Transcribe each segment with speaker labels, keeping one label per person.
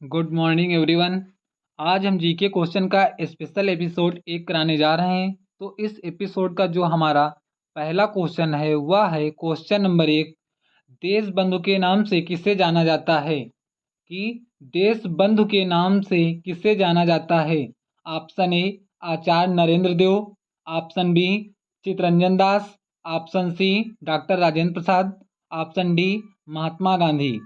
Speaker 1: Good morning everyone. आज हम GK question का स्पेशल एपिसोड एक कराने जा रहे हैं। तो इस एपिसोड का जो हमारा पहला क्वेश्चन है वह है क्वेश्चन नंबर 1। देश बंधु के नाम से किसे जाना जाता है? कि देश बंधु के नाम से किसे जाना जाता है? Option A Acharya Narendra Dev, option B Chittaranjan Das, option C doctor Rajendra Prasad, option D Mahatma Gandhi.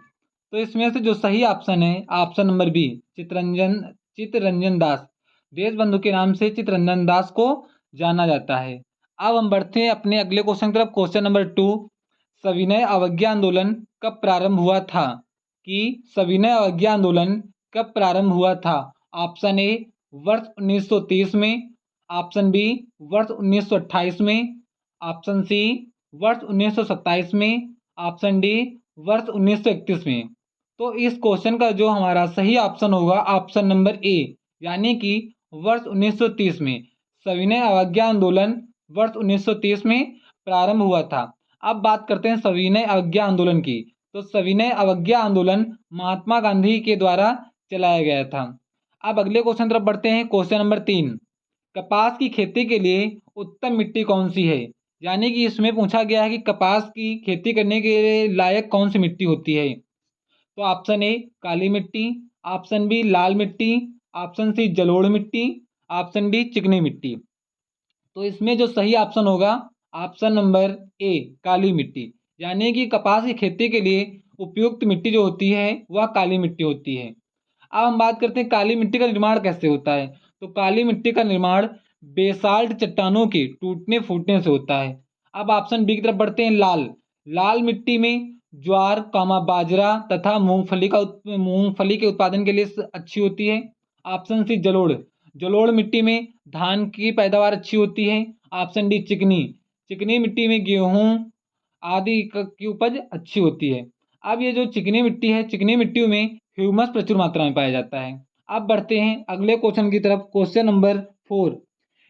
Speaker 1: तो इसमें से जो सही ऑप्शन है option number B Chittaranjan Das. Deshbandhu के नाम से चित्तरंजन दास को जाना जाता है। अब हम बढ़ते हैं अपने अगले क्वेश्चन की तरफ। Question number 2। सविनय अवज्ञा आंदोलन कब प्रारंभ हुआ था? कि सविनय अवज्ञा आंदोलन कब प्रारंभ हुआ था? ऑप्शन ए वर्ष 1930 में, ऑप्शन बी वर्ष 1928 में, ऑप्शन सी वर्ष 1927 में, ऑप्शन डी वर्ष 1931 में। तो इस क्वेश्चन का जो हमारा सही ऑप्शन होगा ऑप्शन नंबर ए, यानी कि वर्ष 1930 में। सविनय अवज्ञा आंदोलन वर्ष 1930 में प्रारंभ हुआ था। अब बात करते हैं सविनय अवज्ञा आंदोलन की। तो सविनय अवज्ञा आंदोलन महात्मा गांधी के द्वारा चलाया गया था। अब अगले क्वेश्चन तरफ बढ़ते हैं। Question number 3। कपास की खेती के लिए उत्तम मिट्टी कौन सी है? यानी कि इसमें पूछा गया है कि कपास की खेती करने के लायक कौन सी मिट्टी होती है। तो ऑप्शन ए काली मिट्टी, ऑप्शन बी लाल मिट्टी, ऑप्शन सी जलोढ़ मिट्टी, ऑप्शन डी चिकनी मिट्टी। तो इसमें जो सही ऑप्शन होगा ऑप्शन नंबर ए काली मिट्टी, यानी कि कपास की खेती के लिए उपयुक्त मिट्टी जो होती है वह काली मिट्टी होती है। अब हम बात करते हैं काली मिट्टी का निर्माण कैसे होता है। तो काली मिट्टी का निर्माण बेसाल्ट चट्टानों के टूटने फूटने से होता है। अब ऑप्शन बी की तरफ बढ़ते हैं। लाल लाल मिट्टी में ज्वार बाजरा तथा मूंगफली के उत्पादन के लिए अच्छी होती है। ऑप्शन सी जलोढ़ जलोढ़ मिट्टी में धान की पैदावार अच्छी होती है। ऑप्शन डी चिकनी चिकनी मिट्टी में गेहूं आदि की उपज अच्छी होती है। अब ये जो चिकनी मिट्टी है, चिकनी मिट्टी में ह्यूमस प्रचुर मात्रा में पाया जाता है। अब बढ़ते हैं अगले क्वेश्चन की तरफ। Question number 4।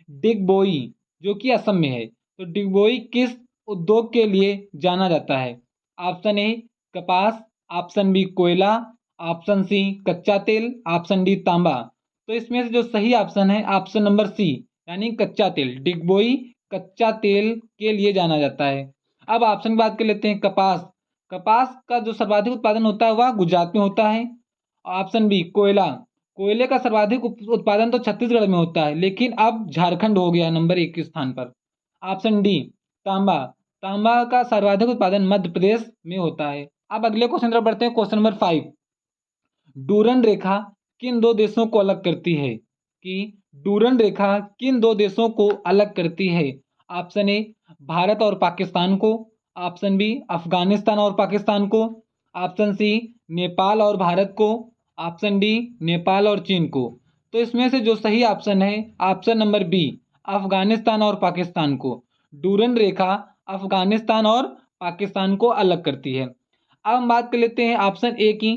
Speaker 1: डिगबोई जो कि असम में है। तो डिगबोई किस उद्योग के लिए जाना जाता है? ऑप्शन ए कपास, ऑप्शन बी कोयला, ऑप्शन सी कच्चा तेल, ऑप्शन डी तांबा। तो इसमें से जो सही ऑप्शन है ऑप्शन नंबर सी, यानी कच्चा तेल। डिगबोई कच्चा तेल के लिए जाना जाता है। अब ऑप्शन की बात कर लेते हैं। कपास कपास का जो सर्वाधिक उत्पादन होता है वह गुजरात में होता है। ऑप्शन बी कोयला कोयले का सर्वाधिक उत्पादन तो छत्तीसगढ़ में होता है, लेकिन अब झारखंड हो गया नंबर 1 के स्थान पर। ऑप्शन डी तांबा तांबा का सर्वाधिक उत्पादन मध्य प्रदेश में होता है। अब अगले क्वेश्चन तरफ बढ़ते हैं। Question number 5। डूरन रेखा किन दो देशों को अलग करती है? कि डूरन रेखा किन दो देशों को अलग करती है? ऑप्शन ए भारत और पाकिस्तान को, ऑप्शन बी अफगानिस्तान और पाकिस्तान को, ऑप्शन सी नेपाल और भारत को, ऑप्शन डी नेपाल और चीन को। तो इसमें से जो सही ऑप्शन है ऑप्शन नंबर बी अफगानिस्तान और पाकिस्तान को। डूरन रेखा अफगानिस्तान और पाकिस्तान को अलग करती है। अब हम बात कर लेते हैं ऑप्शन ए की।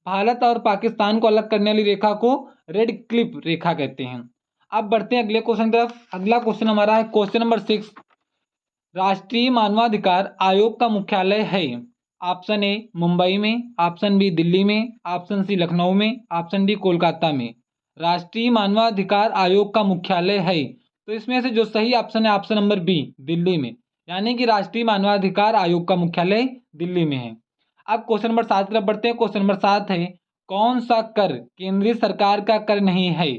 Speaker 1: भारत और पाकिस्तान को अलग करने वाली रेखा को रेड क्लिफ रेखा कहते हैं। अब बढ़ते हैं अगले क्वेश्चन की तरफ। अगला क्वेश्चन हमारा है क्वेश्चन नंबर 6। राष्ट्रीय मानवाधिकार आयोग का मुख्यालय है? ऑप्शन ए मुंबई में, ऑप्शन बी दिल्ली में, ऑप्शन सी लखनऊ में, ऑप्शन डी कोलकाता में। राष्ट्रीय मानवाधिकार आयोग का मुख्यालय है। तो इसमें से जो सही ऑप्शन है ऑप्शन नंबर बी दिल्ली में, यानी कि राष्ट्रीय मानवाधिकार आयोग का मुख्यालय दिल्ली में है। अब क्वेश्चन नंबर 7 की तरफ बढ़ते हैं। क्वेश्चन नंबर 7 है कौन सा कर केंद्रीय सरकार का कर नहीं है?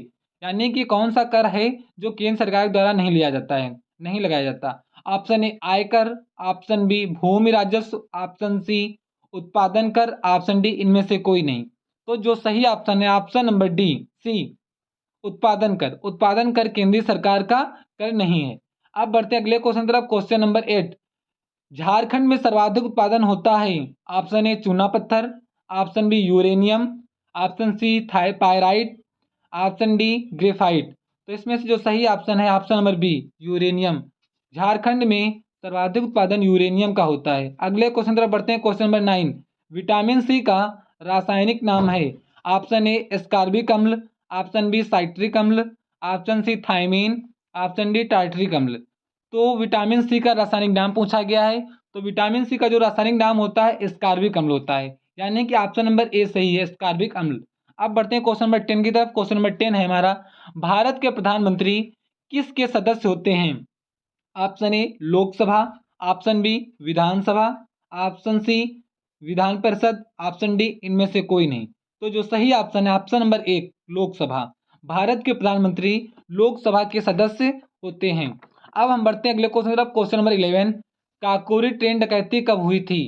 Speaker 1: यानी कि कौन सा कर है जो केंद्र सरकार द्वारा नहीं लिया जाता है, नहीं लगाया जाता। ऑप्शन ए आयकर, ऑप्शन बी भूमि राजस्व, ऑप्शन सी उत्पादन कर, ऑप्शन डी इनमें से कोई नहीं। तो जो सही ऑप्शन है ऑप्शन नंबर डी सी उत्पादन कर केंद्रीय सरकार का कर नहीं है। अब बढ़ते अगले क्वेश्चन तरफ। Question number 8। झारखंड में सर्वाधिक उत्पादन होता है? ऑप्शन ए चूना पत्थर, option B uranium, option C pyrite, option D graphite. तो इसमें से जो सही ऑप्शन है option number B uranium. Jharkhand में सर्वाधिक उत्पादन यूरेनियम का होता है। अगले क्वेश्चन तरफ बढ़ते हैं। Question number 9। विटामिन सी का रासायनिक नाम है? ऑप्शन ए एस्कॉर्बिक अम्ल, ऑप्शन बी साइट्रिक अम्ल, option C thiamine, option D tartaric अम्ल। तो विटामिन सी का रासायनिक नाम पूछा गया है। तो विटामिन सी का जो रासायनिक नाम होता है एस्कॉर्बिक अम्ल होता है, यानी कि ऑप्शन नंबर ए सही है एस्कॉर्बिक अम्ल। अब बढ़ते हैं क्वेश्चन नंबर 10 की तरफ। क्वेश्चन नंबर 10 है हमारा, भारत के प्रधानमंत्री किसके सदस्य होते हैं? Option A Lok Sabha, option B Vidhan Sabha, option C Vidhan Parishad, option D इनमें से कोई नहीं। तो जो सही ऑप्शन है ऑप्शन नंबर 1 लोकसभा। भारत के प्रधानमंत्री लोकसभा के सदस्य होते हैं। अब हम बढ़ते हैं अगले क्वेश्चन की तरफ। क्वेश्चन नंबर 11, काकोरी ट्रेन डकैती कब हुई थी?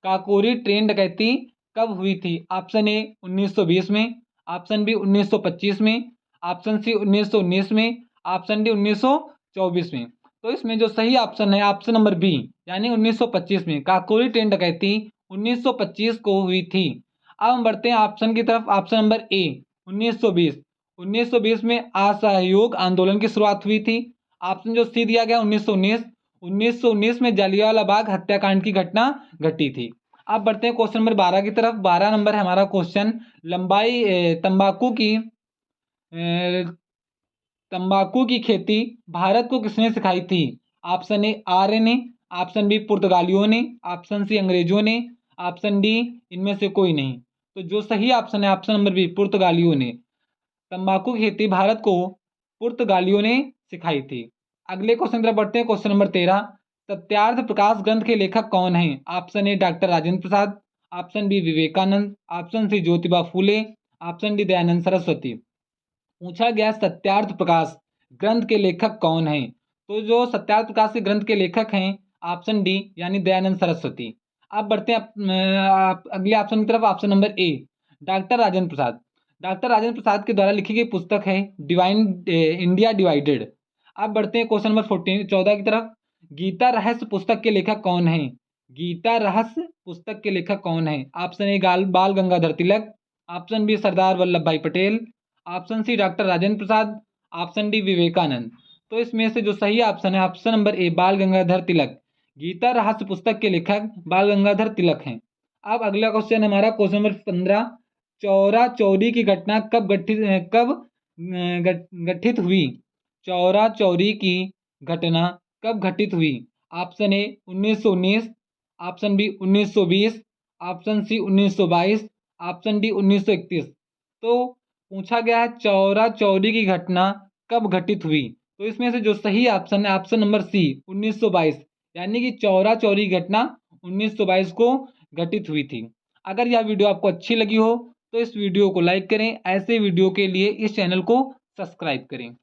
Speaker 1: काकोरी ट्रेन डकैती कब हुई थी? ऑप्शन ए 1920 में, ऑप्शन बी 1925 में, ऑप्शन सी 1919 में, ऑप्शन डी 1924 में। तो इसमें जो सही ऑप्शन है ऑप्शन नंबर बी यानी 1925 में काकोरी ट्रेन डकैती 1925 को हुई थी। अब हम बढ़ते हैं ऑप्शन की तरफ। ऑप्शन नंबर ए 1920। 1920 में असहयोग आंदोलन की शुरुआत हुई थी। ऑप्शन जो सी दिया गया 1919। 1919 में जलियांवाला बाग हत्याकांड की घटना घटी थी। अब बढ़ते हैं क्वेश्चन नंबर 12 की तरफ। 12 नंबर है हमारा क्वेश्चन, लंबाई तंबाकू की खेती भारत को किसने सिखाई थी? ऑप्शन ए आर्य ने, ऑप्शन बी पुर्तगालियों ने, ऑप्शन सी अंग्रेजों ने, ऑप्शन डी इनमें से कोई नहीं। तो जो सही ऑप्शन है ऑप्शन नंबर बी पुर्तगालियों ने। तंबाकू की खेती भारत को पुर्तगालियों ने सिखाई थी। अगले क्वेश्चन की तरफ बढ़ते हैं। क्वेश्चन नंबर 13, सत्यार्थ प्रकाश ग्रंथ के लेखक कौन हैं? Option A doctor Rajendra Prasad, option B Vivekananda, option C Jyotiba Phule, option D Dayanand Saraswati. पूछा गया सत्यार्थ प्रकाश ग्रंथ के लेखक कौन हैं? तो जो सत्यार्थ प्रकाश के ग्रंथ के लेखक हैं ऑप्शन डी यानी दयानंद सरस्वती। अब बढ़ते हैं अगले ऑप्शन की तरफ। Option number A doctor Rajendra Prasad. Doctor Rajendra Prasad के द्वारा लिखी गई पुस्तक है डिवाइन इंडिया डिवाइडेड। अब बढ़ते हैं क्वेश्चन नंबर 14 की तरफ। गीता रहस्य पुस्तक के लेखक कौन है? गीता रहस्य पुस्तक के लेखक कौन है? Option A Bal Gangadhar Tilak, option B Sardar Vallabh Bhai Patel, option C doctor Rajendra Prasad, option D Vivekananda. तो इसमें से जो सही ऑप्शन है ऑप्शन नंबर ए बाल गंगाधर तिलक। गीता रहस्य पुस्तक के लेखक बाल गंगाधर तिलक हैं। अब अगला क्वेश्चन हमारा क्वेश्चन नंबर 15, चौरा चौरी की घटना गठित हुई? चौरा चौरी की घटना कब घटित हुई? Option A 1919, option B 1920, option C 1922, option D 1931। तो पूछा गया है चौरा चौरी की घटना कब घटित हुई? तो इसमें से जो सही ऑप्शन है ऑप्शन नंबर सी 1922 यानी कि चौरा चौरी घटना 1922 को घटित हुई थी। अगर यह वीडियो आपको अच्छी लगी हो तो इस वीडियो को लाइक करें। ऐसे वीडियो के लिए इस चैनल को सब्सक्राइब करें।